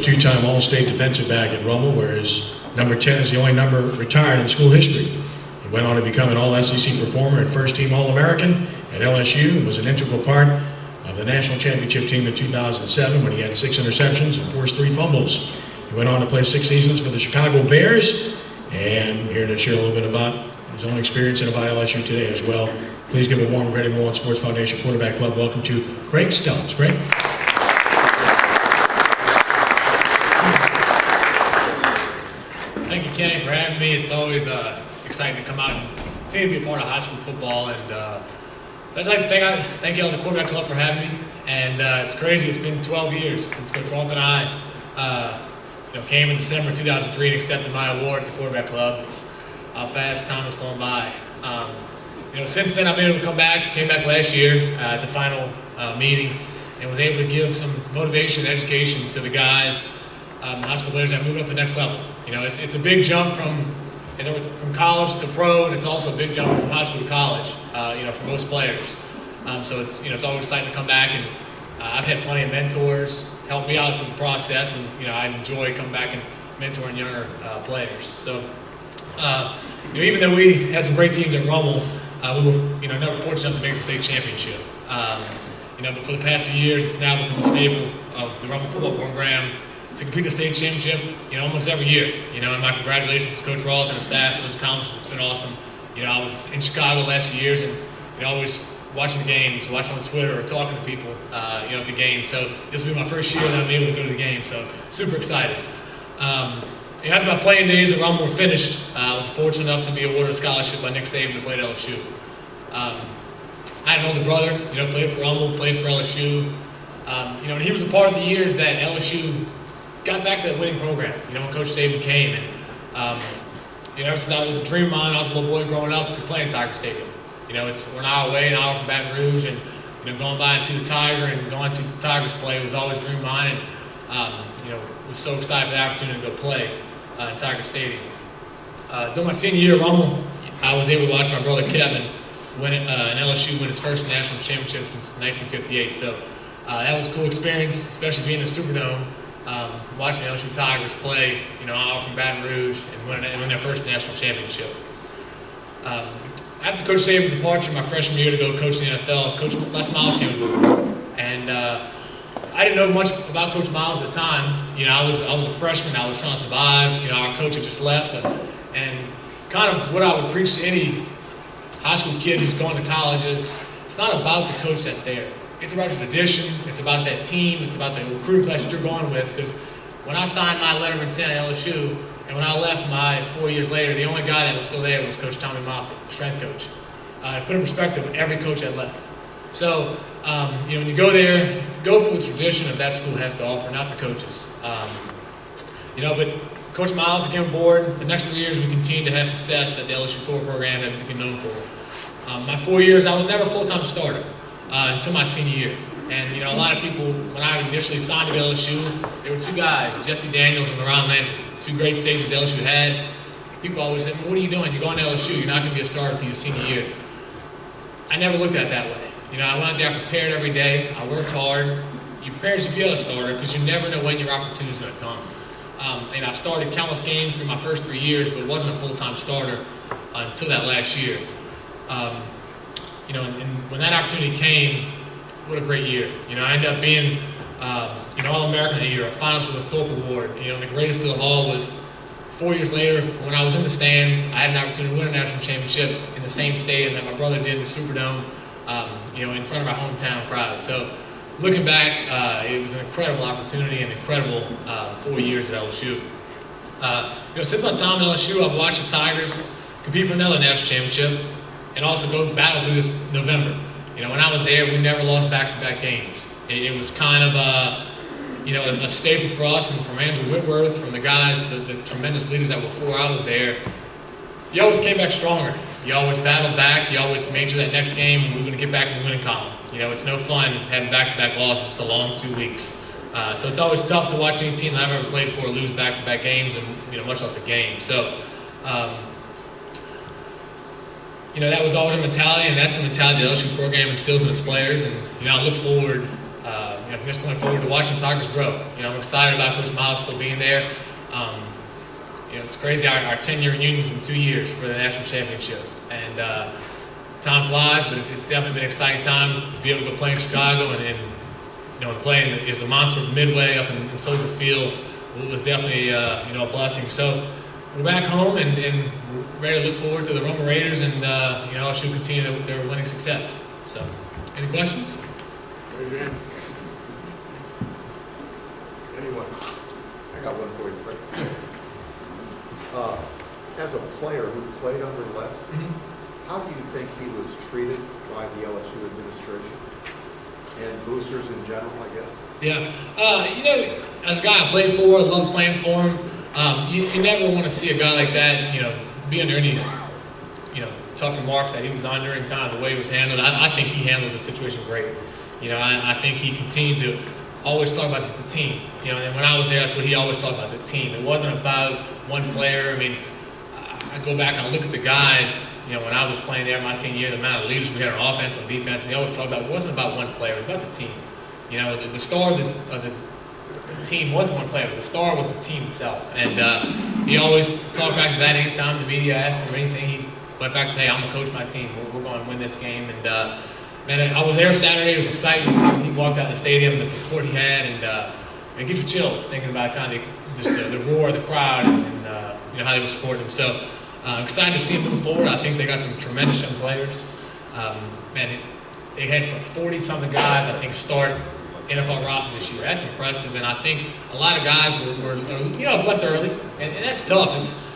Two-time All-State defensive back at Rummel, where his number 10 is the only number retired in school history. He went on to become an All-SEC performer and first-team All-American at LSU and was an integral part of the national championship team in 2007 when he had 6 interceptions and forced 3 fumbles. He went on to play 6 seasons for the Chicago Bears, and here to share a little bit about his own experience and about LSU today as well. Please give a warm greeting to One Sports Foundation Quarterback Club. Welcome to Craig Steltz. Craig? Thank you, Kenny, for having me. It's always exciting to come out and continue to be a part of high school football. And so I'd like to thank you all, the Quarterback Club, for having me. And it's crazy. It's been 12 years since Coach Roth and I came in December 2003 and accepted my award at the Quarterback Club. It's how fast time has flown by. Since then I've been able to come back. Came back last year at the final meeting and was able to give some motivation and education to the guys, high school players that moved up to the next level. It's a big jump from college to pro, and it's also a big jump from high school to college. For most players. So it's always exciting to come back, and I've had plenty of mentors help me out through the process, and I enjoy coming back and mentoring younger players. So even though we had some great teams at Rummel, we were never fortunate enough to make the state championship. But for the past few years, it's now become a staple of the Rummel football program to compete in the state championship, almost every year. And my congratulations to Coach Roth and the staff for those accomplishments. It's been awesome. I was in Chicago the last few years, and always watching the games, watching on Twitter, or talking to people, at the game. So this will be my first year that I'm able to go to the game. So super excited. After my playing days at Rummel were finished, I was fortunate enough to be awarded a scholarship by Nick Saban to play at LSU. I had an older brother, played for Rummel, played for LSU. And he was a part of the years that LSU got back to that winning program, when Coach Saban came. And, ever since I was a dream of mine, I was a little boy growing we're playing Tiger Stadium. We're an hour away, an hour from Baton Rouge, and, going by and see the Tiger and going to see the Tigers play was always a dream of mine. And, was so excited for the opportunity to go play in Tiger Stadium. During my senior year at Rummel, I was able to watch my brother Kevin win an LSU win its first national championship since 1958. So that was a cool experience, especially being in the Superdome, watching LSU Tigers play, an hour from Baton Rouge and win their first national championship. After Coach Saban's departure, my freshman year to go coach in the NFL, Coach Les Miles came aboard, and I didn't know much about Coach Miles at the time. I was a freshman. I was trying to survive. Our coach had just left, and kind of what I would preach to any high school kid who's going to college is it's not about the coach that's there. It's about the tradition. It's about that team. It's about the recruiting class that you're going with. Because when I signed my letter of intent at LSU, and when I left my 4 years later, the only guy that was still there was Coach Tommy Moffitt, strength coach. To put in perspective, every coach had left. So, when you go there, go for the tradition that that school has to offer, not the coaches. But Coach Miles came aboard. The next 3 years, we continued to have success that the LSU football program had become known for. My 4 years, I was never a full-time starter until my senior year. And, a lot of people, when I initially signed with LSU, there were 2 guys, Jesse Daniels and LaRon Landry, 2 great safeties LSU had. People always said, what are you doing? You're going to LSU. You're not going to be a starter until your senior year. I never looked at it that way. I went out there, I prepared every day. I worked hard. You prepare as if you're a starter because you never know when your opportunity is going to come. I started countless games through my first 3 years, but wasn't a full-time starter until that last year. And when that opportunity came, what a great year. I ended up being All-American that year, a finalist for the Thorpe Award. And the greatest of all was 4 years later, when I was in the stands, I had an opportunity to win a national championship in the same stadium that my brother did in the Superdome, in front of our hometown crowd. So looking back, it was an incredible opportunity and incredible 4 years at LSU. Since my time at LSU, I've watched the Tigers compete for another national championship and also go battle through this November. When I was there, we never lost back-to-back games. It was kind of a staple for us, and from Andrew Whitworth, from the guys, the tremendous leaders that were before I was there. You always came back stronger. You always battled back. You always made sure that next game we were going to get back in the winning column. It's no fun having back-to-back losses. It's a long 2 weeks. So it's always tough to watch any team that I've ever played for lose back-to-back games, and much less a game. So, that was always a mentality, and that's the mentality the LSU program instills in its players. And I look forward, from this point forward to watching the Tigers grow. I'm excited about Coach Miles still being there. It's crazy. Our 10-year reunion is in 2 years for the national championship, and time flies. But it's definitely been an exciting time to be able to go play in Chicago, and to play is the monster of Midway up in Soldier Field. It was definitely a blessing. So we're back home and we're ready to look forward to the Roma Raiders, and LSU continue their winning success. So, any questions? Raise your hand. Anyone? I got one for you, quick. As a player who played under Les, how do you think he was treated by the LSU administration and boosters in general, I guess? Yeah, as a guy I played for, loved playing for him. You never want to see a guy like that, be under any, tough remarks that he was under and kind of the way he was handled. I think he handled the situation great. I think he continued to always talk about the team. And when I was there, that's what he always talked about, the team. It wasn't about one player. I mean, I go back and I look at the guys, when I was playing there my senior year, the amount of leaders we had on offense and defense, and he always talked about it wasn't about one player, it was about the team. The star of the team wasn't one player, but the star was the team itself. And he always talked back to that anytime the media asked him or anything. He went back to, hey, I'm going to coach my team. We're going to win this game. And man, I was there Saturday. It was exciting to see when he walked out of the stadium, the support he had, and it gives you chills thinking about kind of just the roar of the crowd and how they were supporting him. So excited to see him move forward. I think they got some tremendous young players. They had 40-something guys, I think, start NFL roster this year. That's impressive, and I think a lot of guys were left early, and that's tough.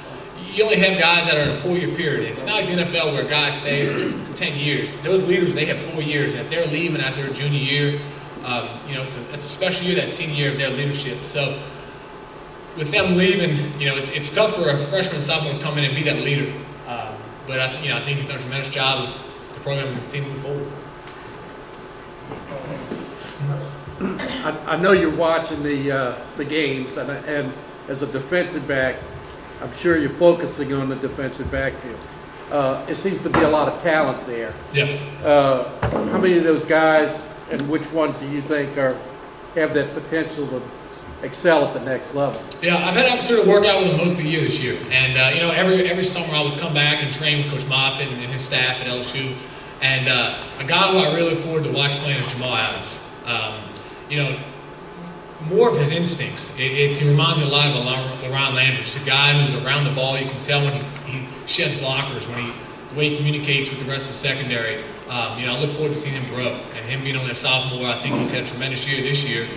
You only have guys that are in a 4-year period. It's not like the NFL where guys stay for 10 years. Those leaders, they have 4 years, and if they're leaving after their junior year, it's a special year, that senior year of their leadership. So with them leaving, it's tough for a freshman sophomore to come in and be that leader. But I think he's done a tremendous job of the program and continue to move forward. I know you're watching the games, and as a defensive back, I'm sure you're focusing on the defensive backfield. It seems to be a lot of talent there. Yes. How many of those guys, and which ones do you think have that potential to excel at the next level? Yeah, I've had the opportunity to work out with him most of the year this year, and every summer I would come back and train with Coach Moffitt and his staff at LSU. And a guy who I really look forward to watch playing is Jamal Adams. More of his instincts. He reminds me a lot of LaRon Landry. Just a guy who's around the ball. You can tell when he sheds blockers, the way he communicates with the rest of the secondary. I look forward to seeing him grow. And him being only a sophomore, I think he's had a tremendous year this year.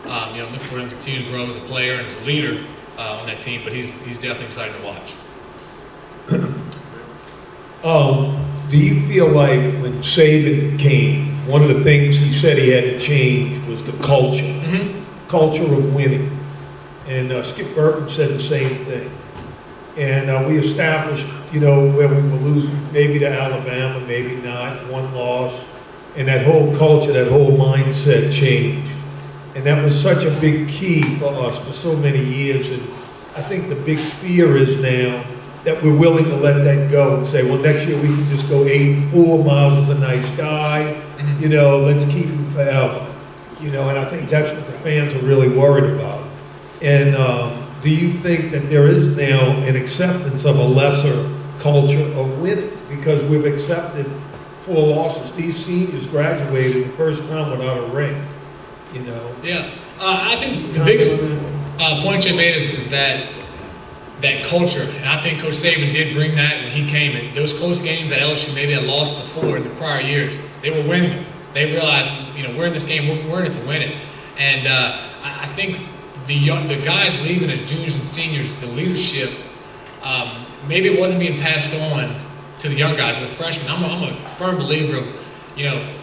Look for him to continue to grow as a player and as a leader on that team. But he's definitely exciting to watch. Do you feel like when Saban came, one of the things he said he had to change was the culture, culture of winning? And Skip Burton said the same thing. And we established, where we were losing maybe to Alabama, maybe not, one loss. And that whole culture, that whole mindset changed. And that was such a big key for us for so many years. And I think the big fear is now that we're willing to let that go and say, well, next year we can just go 8-4. Miles is a nice guy. Let's keep him forever. And I think that's what the fans are really worried about. And do you think that there is now an acceptance of a lesser culture of winning? Because we've accepted 4 losses. These seniors graduated the first time without a ring. Yeah, I think the biggest point you made is that culture, and I think Coach Saban did bring that when he came. And those close games that LSU maybe had lost before in the prior years, they were winning them. They realized, we're in this game, we're in it to win it. And I think the guys leaving as juniors and seniors, the leadership, maybe it wasn't being passed on to the young guys, the freshmen. I'm a firm believer of,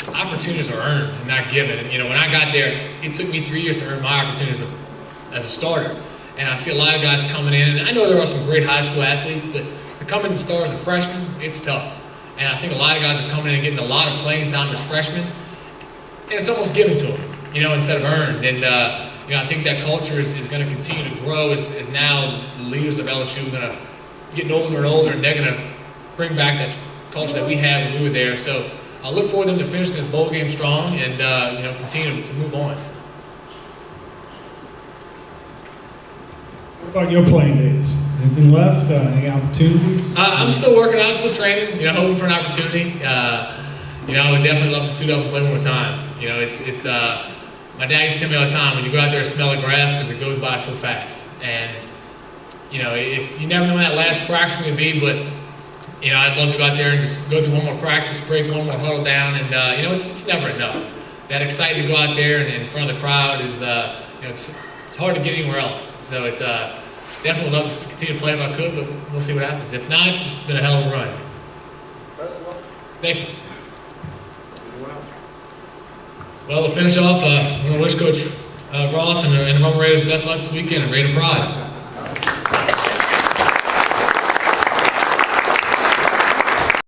opportunities are earned and not given. And when I got there, it took me 3 years to earn my opportunities as a starter. And I see a lot of guys coming in, and I know there are some great high school athletes, but to come in and start as a freshman, it's tough. And I think a lot of guys are coming in and getting a lot of playing time as freshmen, and it's almost given to them, instead of earned. And I think that culture is going to continue to grow as now the leaders of LSU are going to getting older and older, and they're going to bring back that culture that we had when we were there. So I look forward to them to finish this bowl game strong and continue to move on. What about your playing days? Anything left? Any opportunities? I'm still working out, still training, hoping for an opportunity. I would definitely love to suit up and play one more time. It's my dad used to tell me all the time, when you go out there and smell the grass, because it goes by so fast. And, you never know when that last practice is going to be, but, I'd love to go out there and just go through one more practice break, one more huddle down, and, it's never enough. That exciting to go out there and in front of the crowd is, it's hard to get anywhere else. So it's definitely would love to continue to play if I could, but we'll see what happens. If not, it's been a hell of a run. Best of luck. Thank you. Anyone else? Well, we'll finish off. I want to wish Coach Roth and the Roma Raiders best luck this weekend and Raider Pride.